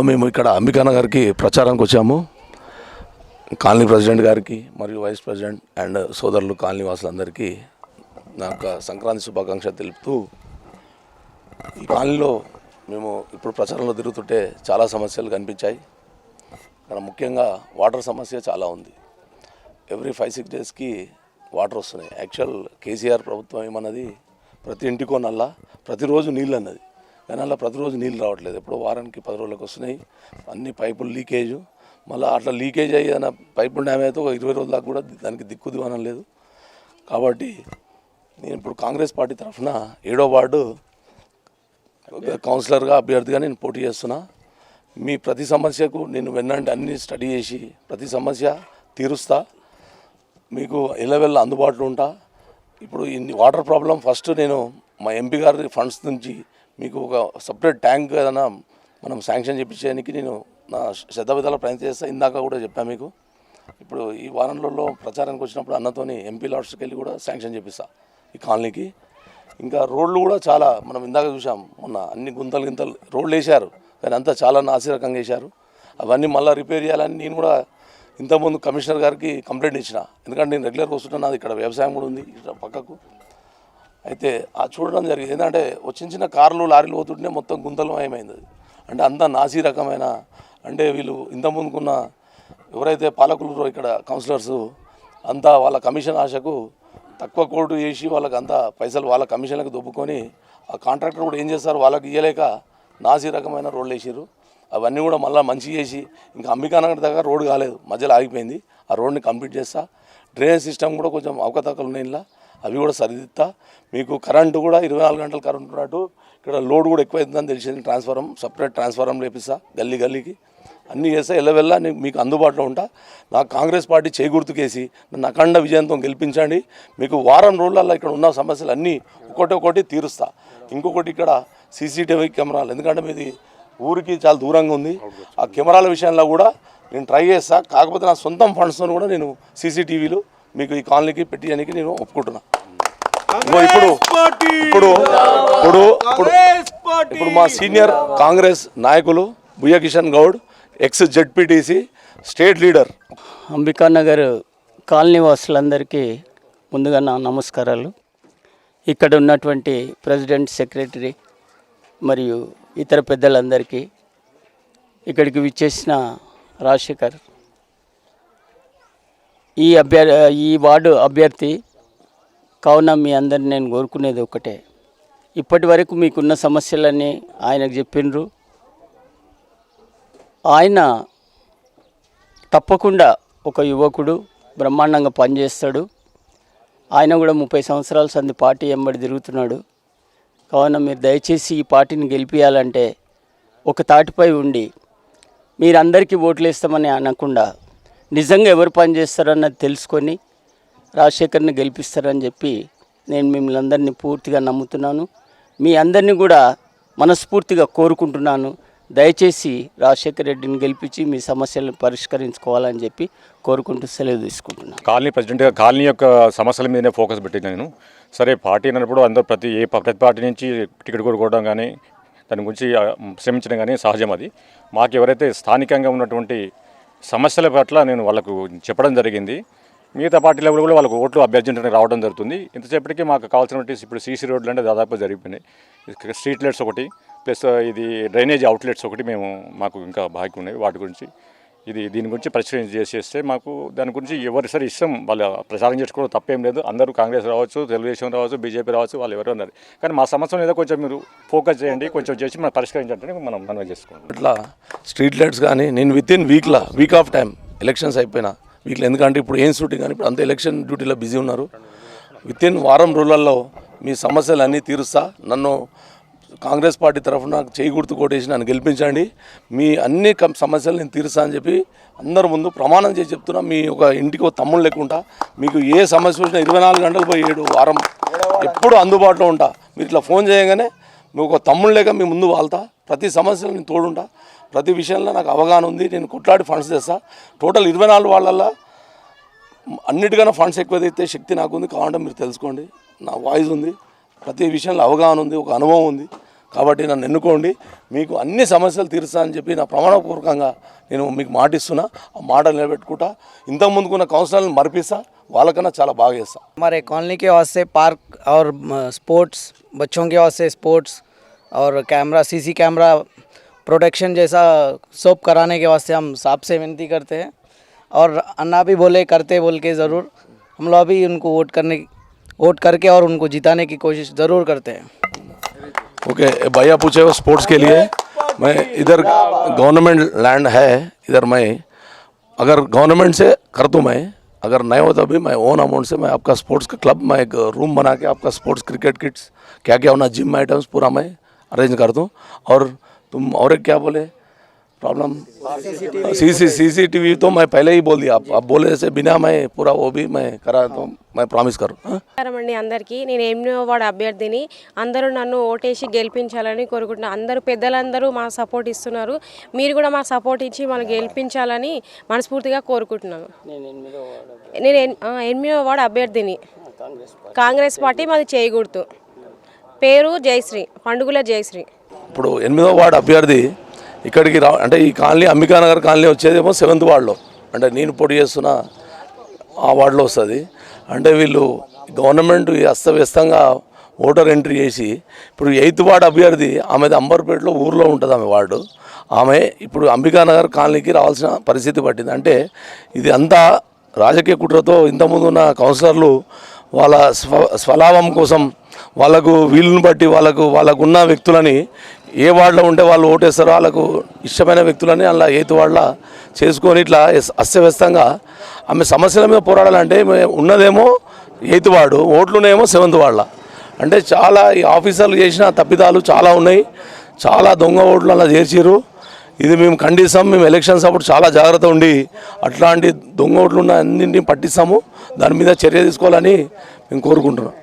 మేము ఇక్కడ అంబికానగర్కి ప్రచారానికి వచ్చాము. కాలనీ ప్రెసిడెంట్ గారికి మరియు వైస్ ప్రెసిడెంట్ అండ్ సోదరులు కాలనీ వాసులందరికీ నా యొక్క సంక్రాంతి శుభాకాంక్షలు తెలుపుతూ, ఈ కాలనీలో మేము ఇప్పుడు ప్రచారంలో తిరుగుతుంటే చాలా సమస్యలు కనిపించాయి. ఇక్కడ ముఖ్యంగా వాటర్ సమస్య చాలా ఉంది. ఎవ్రీ 5-6 డేస్కి వాటర్ వస్తున్నాయి. యాక్చువల్ కేసీఆర్ ప్రభుత్వం ఏమన్నది ప్రతి ఇంటికో నల్ల, ప్రతిరోజు నీళ్ళు అన్నది. కానీ అలా ప్రతిరోజు నీళ్ళు రావట్లేదు. ఎప్పుడో వారానికి 10 రోజులకు వస్తున్నాయి. అన్ని పైపులు లీకేజు, మళ్ళీ అట్లా లీకేజ్ అయ్యేన పైపులు డ్యామేజ్ అయితే 20 రోజుల దాకా కూడా దానికి దిక్కుదివానం లేదు. కాబట్టి నేను ఇప్పుడు కాంగ్రెస్ పార్టీ తరఫున 7వ వార్డు కౌన్సిలర్గా అభ్యర్థిగా నేను పోటీ చేస్తున్నా. మీ ప్రతి సమస్యకు నేను వెన్నంటే అన్ని స్టడీ చేసి ప్రతి సమస్య తీరుస్తా, మీకు ఎల్లవెల్ల అందుబాటులో ఉంటా. ఇప్పుడు ఈ వాటర్ ప్రాబ్లం ఫస్ట్ నేను మా ఎంపీ గారి ఫండ్స్ నుంచి మీకు ఒక సపరేట్ ట్యాంక్ ఏదైనా మనం శాంక్షన్ చేయించడానికి నేను నా శతవిధాల ప్రయత్నం చేస్తా. ఇందాక కూడా చెప్పాను మీకు. ఇప్పుడు ఈ వారంలో ప్రచారానికి వచ్చినప్పుడు అన్నతోని ఎంపీ లాడ్స్కి వెళ్ళి కూడా శాంక్షన్ చేపిస్తా ఈ కాలనీకి. ఇంకా రోడ్లు కూడా చాలా మనం ఇందాక చూసాం, మొన్న అన్ని గుంతలు రోడ్లు వేశారు, కానీ అంతా చాలా నాసిరకంగా వేశారు. అవన్నీ మళ్ళీ రిపేర్ చేయాలని నేను కూడా ఇంతకుముందు కమిషనర్ గారికి కంప్లైంట్ ఇచ్చిన. ఎందుకంటే నేను రెగ్యులర్గా వస్తుంటాను, నాది ఇక్కడ వ్యవసాయం కూడా ఉంది ఇక్కడ పక్కకు. అయితే ఆ చూడడం జరిగింది. ఏంటంటే చిన్న కార్లు లారీలు పోతుంటే మొత్తం గుంతలమయమైంది. అది అంటే అంతా నాసీ రకమైన, అంటే వీళ్ళు ఇంతకుముందుకున్న ఎవరైతే పాలకులు ఇక్కడ కౌన్సిలర్స్ అంతా వాళ్ళ కమిషన్ ఆశకు తక్కువ కోర్టు చేసి వాళ్ళకి అంతా పైసలు వాళ్ళ కమిషన్లకు దొబ్బుకొని ఆ కాంట్రాక్టర్ కూడా ఏం చేస్తారు, వాళ్ళకి ఇయ్యలేక నాసీ రకమైన రోడ్లు వేసారు. అవన్నీ కూడా మళ్ళీ మంచి చేసి, ఇంకా అంబికానగర్ దగ్గర రోడ్డు కాలేదు, మధ్యలో ఆగిపోయింది. ఆ రోడ్ని కంప్లీట్ చేస్తా. డ్రైనేజ్ సిస్టమ్ కూడా కొంచెం అవకతవకలు ఉన్నాయి, ఇలా అవి కూడా సరిదిద్దా. మీకు కరెంటు కూడా 24 గంటలు కరెంటు ఉన్నట్టు, ఇక్కడ లోడ్ కూడా ఎక్కువైతుందని తెలిసింది. సపరేట్ ట్రాన్స్ఫారం లేపిస్తా, గల్లీకి అన్నీ చేస్తా. ఎల్లవెల్లా మీకు అందుబాటులో ఉంటా. నాకు కాంగ్రెస్ పార్టీ చేకూర్తుకేసి నన్ను అఖండ విజయంతో గెలిపించండి. మీకు వారం రోజులలో ఇక్కడ ఉన్న సమస్యలు అన్నీ ఒక్కొక్కటి తీరుస్తా. ఇంకొకటి ఇక్కడ సీసీటీవీ కెమెరాలు, ఎందుకంటే మీది ఊరికి చాలా దూరంగా ఉంది. ఆ కెమెరాల విషయంలో కూడా నేను ట్రై చేస్తా. కాకపోతే నా సొంతం ఫండ్స్తో కూడా నేను సీసీటీవీలు మీకు ఈ కాలనీకి పెట్టడానికి నేను ఒప్పుకుంటున్నా. ఇప్పుడు మా సీనియర్ కాంగ్రెస్ నాయకులు Buyya Kishan Goud, ex ZPTC state leader. Ambikanagar colony వాసులందరికీ ముందుగా నా నమస్కారాలు. ఇక్కడ ఉన్నటువంటి ప్రెసిడెంట్, సెక్రటరీ మరియు ఇతర పెద్దలందరికీ, ఇక్కడికి విచ్చేసిన రాజశేఖర్, ఈ వార్డు అభ్యర్థి కావున మీ అందరిని నేను కోరుకునేది ఒకటే. ఇప్పటి వరకు మీకున్న సమస్యలన్నీ ఆయనకు చెప్పిండ్రు. ఆయన తప్పకుండా ఒక యువకుడు, బ్రహ్మాండంగా పనిచేస్తాడు. ఆయన కూడా 30 సంవత్సరాల సంది పార్టీ వెంబడి తిరుగుతున్నాడు. కావున మీరు దయచేసి ఈ పార్టీని గెలిపించాలంటే ఒక తాటిపై ఉండి, మీరందరికీ ఓట్లు వేస్తామని అనకుండా నిజంగా ఎవరు పని చేస్తారన్నది తెలుసుకొని రాజశేఖర్ని గెలిపిస్తారని చెప్పి నేను మిమ్మల్ని అందరినీ పూర్తిగా నమ్ముతున్నాను. మీ అందరినీ కూడా మనస్ఫూర్తిగా కోరుకుంటున్నాను. దయచేసి రాజశేఖర్ రెడ్డిని గెలిపించి మీ సమస్యలను పరిష్కరించుకోవాలని చెప్పి కోరుకుంటూ సెలవు తీసుకుంటున్నాను. కాలనీ ప్రెసిడెంట్గా కాలనీ యొక్క సమస్యల మీదనే ఫోకస్ పెట్టింది నేను. సరే, పార్టీ అన్నప్పుడు అందరూ ప్రతి పార్టీ నుంచి టికెట్ కోరుకోవడం కానీ దాని గురించి శ్రమించడం కానీ సహజం. అది మాకు ఎవరైతే స్థానికంగా ఉన్నటువంటి సమస్యల పట్ల నేను వాళ్ళకు చెప్పడం జరిగింది. మిగతా పార్టీల కూడా వాళ్ళకు ఓట్లు అభ్యర్థించడానికి రావడం జరుగుతుంది. ఇంతసేపటికి మాకు కావాల్సినటువంటి ఇప్పుడు సీసీ రోడ్లు అంటే దాదాపు జరిగిపోయినాయి. స్ట్రీట్ లైట్స్ ఒకటి, ప్లస్ ఇది డ్రైనేజ్ అవుట్లెట్స్ ఒకటి మాకు ఇంకా బాకీ ఉన్నాయి. వాటి గురించి దీని గురించి పరిశీలన చేసేస్తే మాకు దాని గురించి ఎవరి సరే ఇష్టం వాళ్ళు ప్రచారం చేసుకోవడం తప్పేం లేదు. అందరూ కాంగ్రెస్ రావచ్చు, తెలుగుదేశం రావచ్చు, బీజేపీ రావచ్చు, వాళ్ళు ఎవరు ఉన్నారు. కానీ మా సమస్య మీద కొంచెం మీరు ఫోకస్ చేయండి, కొంచెం చేసి మనం పరిష్కరించండి, మనం మనవి చేసుకోండి. ఇట్లా స్ట్రీట్ లైట్స్ కానీ నేను within week off time, elections అయిపోయినా వీక్లో, ఎందుకంటే ఇప్పుడు ఏం షూటింగ్ కానీ ఇప్పుడు అంత ఎలక్షన్ డ్యూటీలో బిజీ ఉన్నారు. వితిన్ వారం రోజులలో మీ సమస్యలు అన్నీ తీరుస్తా. నన్ను కాంగ్రెస్ పార్టీ తరఫున చేయి గుర్తు కొట్టేసి నన్ను గెలిపించండి. మీ అన్ని సమస్యలు నేను తీరుస్తా అని చెప్పి అందరి ముందు ప్రమాణం చేసి చెప్తున్నా. మీ ఒక ఇంటికి ఒక తమ్ముడు లేకుండా మీకు ఏ సమస్య వచ్చినా 24 గంటలు పోయి 7 వారం ఎప్పుడు అందుబాటులో ఉంటా. మీరు ఇట్లా ఫోన్ చేయగానే మీకు ఒక తమ్ముడు లేక మీ ముందు వాళ్తా. ప్రతి సమస్యలు నేను తోడుంటా. ప్రతి విషయంలో నాకు అవగాహన ఉంది. నేను కొట్లాడి ఫండ్స్ తెస్తా. టోటల్ 24 వాళ్ళల్లో అన్నిటికన్నా ఫండ్స్ ఎక్కువ తెచ్చే శక్తి నాకు ఉంది. కావాలంటే మీరు తెలుసుకోండి, నా వాయిస్ ఉంది, ప్రతి విషయంలో అవగాహన ఉంది, ఒక అనుభవం ఉంది. కాబట్టి నన్ను ఎన్నుకోండి, మీకు అన్ని సమస్యలు తీరుస్తా అని చెప్పి నా ప్రమాణపూర్వకంగా నేను మీకు మాటిస్తున్నా. ఆ మాట నిలబెట్టుకుంటా. ఇంతకుముందుకున్న కౌన్సిలర్ని మరిపిస్తా, వాళ్ళకన్నా చాలా బాగా చేస్తా. हमारे कॉलोनी के वास्ते पार्क और स्पोर्ट्स, बच्चों के वास्ते स्पोर्ट्स और कैमरा, सीसी कैमरा प्रोटेक्शन जैसा सब कराने के वास्ते हम साहब से विनती करते हैं। और अन्ना भी बोले करते बोल के ज़रूर हम लोग भी उनको वोट करके और उनको जिताने की कोशिश ज़रूर करते हैं। ओके, भैया पूछे वो स्पोर्ट्स के लिए, मैं इधर गवर्नमेंट लैंड है, इधर मैं अगर गवर्नमेंट से कर दूँ, मैं अगर नहीं होता भी मैं ओन अमाउंट से मैं आपका स्पोर्ट्स का क्लब, मैं एक रूम बना के आपका स्पोर्ट्स क्रिकेट किट्स क्या क्या होना, जिम आइटम्स पूरा मैं अरेंज कर दूँ। और तुम और एक क्या बोले प्रॉब्लम, सीसीटीवी तो मैं पहले ही बोल दिया, आप बोले से बिना मैं पूरा वो भी मैं करा, तो मैं ప్రామిస్ करूँ। నమస్కారమండి అందరికీ. నేను 8వ వార్డు అభ్యర్థిని. అందరూ నన్ను ఓటేసి గెలిపించాలని కోరుకుంటున్నాను. అందరూ పెద్దలందరూ మా సపోర్ట్ ఇస్తున్నారు. మీరు కూడా మా సపోర్ట్ ఇచ్చి మనం గెలిపించాలని మనస్ఫూర్తిగా కోరుకుంటున్నాను. నేను 8వ వార్డు అభ్యర్థిని. కాంగ్రెస్ పార్టీ మాది చేయగుర్తు. పేరు జయశ్రీ, పండుగుల జయశ్రీ. ఇప్పుడు 8వ వార్డు అభ్యర్థి ఇక్కడికి అంటే ఈ కాలనీ అంబికానగర్ కాలనీ వచ్చేదేమో 7th వార్డులో, అంటే నేను పోటీ చేస్తున్న ఆ వార్డులో వస్తుంది. అంటే వీళ్ళు గవర్నమెంట్ అస్తవ్యస్తంగా ఓటర్ ఎంట్రీ చేసి ఇప్పుడు 8th వార్డు అభ్యర్థి ఆమెది అంబర్పేటలో ఊర్లో ఉంటుంది ఆమె వార్డు. ఆమె ఇప్పుడు అంబికానగర్ కాలనీకి రావాల్సిన పరిస్థితి పట్టింది. అంటే ఇది అంతా రాజకీయ కుట్రతో ఇంతకుముందు ఉన్న కౌన్సిలర్లు వాళ్ళ స్వలాభం కోసం వాళ్ళకు వీళ్ళని బట్టి వాళ్ళకున్న వ్యక్తులని ఏ వార్డులో ఉంటే వాళ్ళు ఓటేస్తారో వాళ్ళకు ఇష్టమైన వ్యక్తులని అలా 8th వార్డులో చేసుకొని ఇట్లా అస్తవ్యస్తంగా ఆమె సమస్యల మీద పోరాడాలంటే ఉన్నదేమో 8th వార్డు, ఓట్లునేమో 7th వార్డులో. అంటే చాలా ఈ ఆఫీసర్లు చేసిన తప్పిదాలు చాలా ఉన్నాయి. చాలా దొంగ ఓట్లు అలా చేర్చారు. ఇది మేము ఖండిస్తాం. మేము ఎలక్షన్స్ అప్పుడు చాలా జాగ్రత్త ఉండి అట్లాంటి దొంగ ఓట్లు ఉన్న అన్నింటినీ పట్టిస్తాము. దాని మీద చర్య తీసుకోవాలని మేము కోరుకుంటున్నాం.